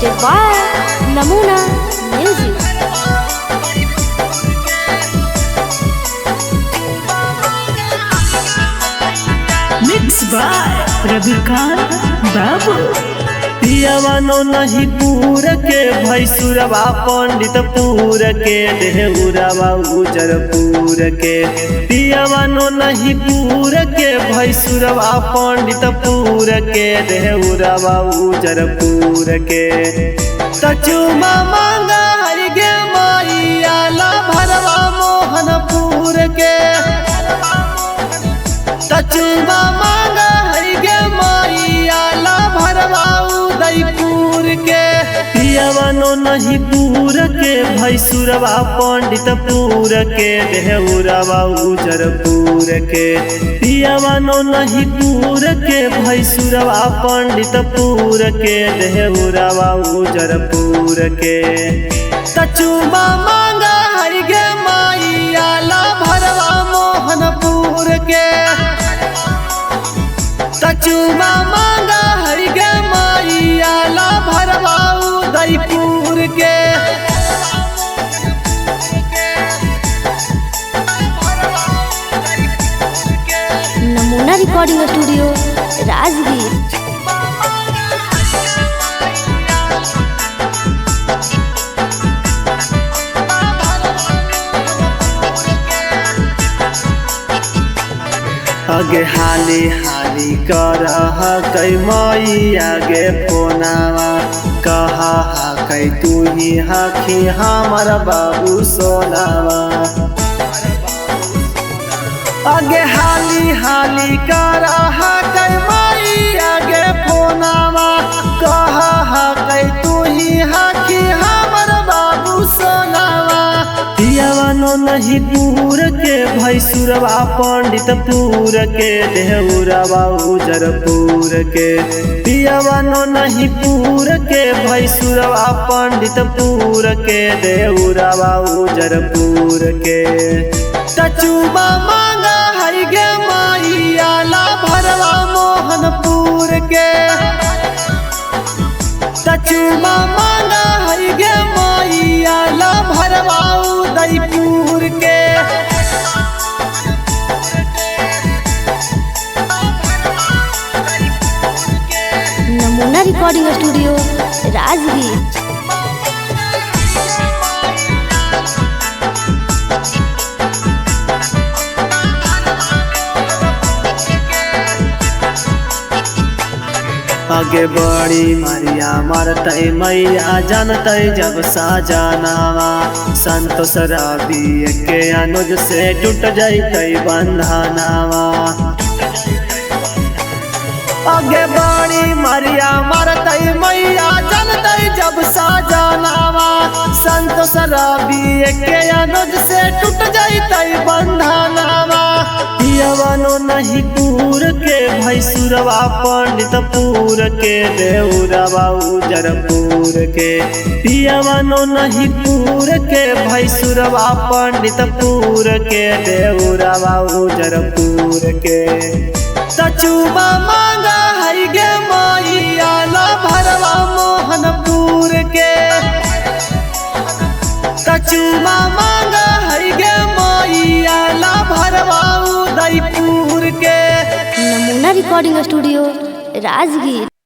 presented by Namuna Music. Mixed by Ravikant Babu. पियावानो नहीं पूर के भैसुरवा पंडित पूर के देहुरवा उजर पूर के पियावानो नहीं पूर के भैसुरवा पंडित पूर के देहुरवा उजर पूर के तचुमा मांगा हरि गे मैया ला भरवा मोहनपुर के तचुमा मांगा हरि गे मैया ला भरवा उदयपुर के पियावानो नहीं पूर के भैसुरवा पंडित पूर के देहुरवा उजर पूर के पियावानो नहीं पूर के भैसुरवा पंडित पूर के देहुरवा उजर पूर के तचुमा मांगा हरि गे मैया ला भरवा मोहनपुर के तचुमा मांगा हरि गे मैया ला भरवा उदयपुर के Namuna Recording Studio, Rajgir. आगे हाली हाली कर कई मैया गे फोनावा कहा कई तू ही हखी हमारा बाबू सोनावा आगे हाली हाली कर कई मैया गे फोनावा कहा कई तू ही हखी हमारा बाबू सोनावा पियावानो नहीं पूर के भैसुरवा पंडित पूर के देहुरवा उजर पूर के पियावानो नहीं पूर के भैसुरवा पंडित पूर के देहुरवा उजर पूर के तचुमा मांगा हरि गे मैया ला भरवा मोहनपुर के तचुमा मांगा हरि गे मैया ला भरवा उदयपुर के Namuna Recording Studio, Rajgir. आगे बड़ी मरिया मरतई मैया जानतई जब साजनावा संतोष रवि के अनुज से टूट जैतई बंधनावा आगे बड़ी मरिया मरतई मैया जानतई जब साजनावा संतोष रवि के अनुज से टूट जैतई बंधनावा पियावानो नहीं पूर के भैसुरवा पंडित पूर के देहुरवा उजर पूर के पियावानो नहीं पूर के भैसुरवा पंडित पूर के देहुरवा उजर पूर के तचुमा मांगा हरि गे मैया ला भरवा मोहनपुर के तचुमा मांगा हरि गे मैया ला भरवा उदयपुर के Namuna Recording Studio, Rajgir.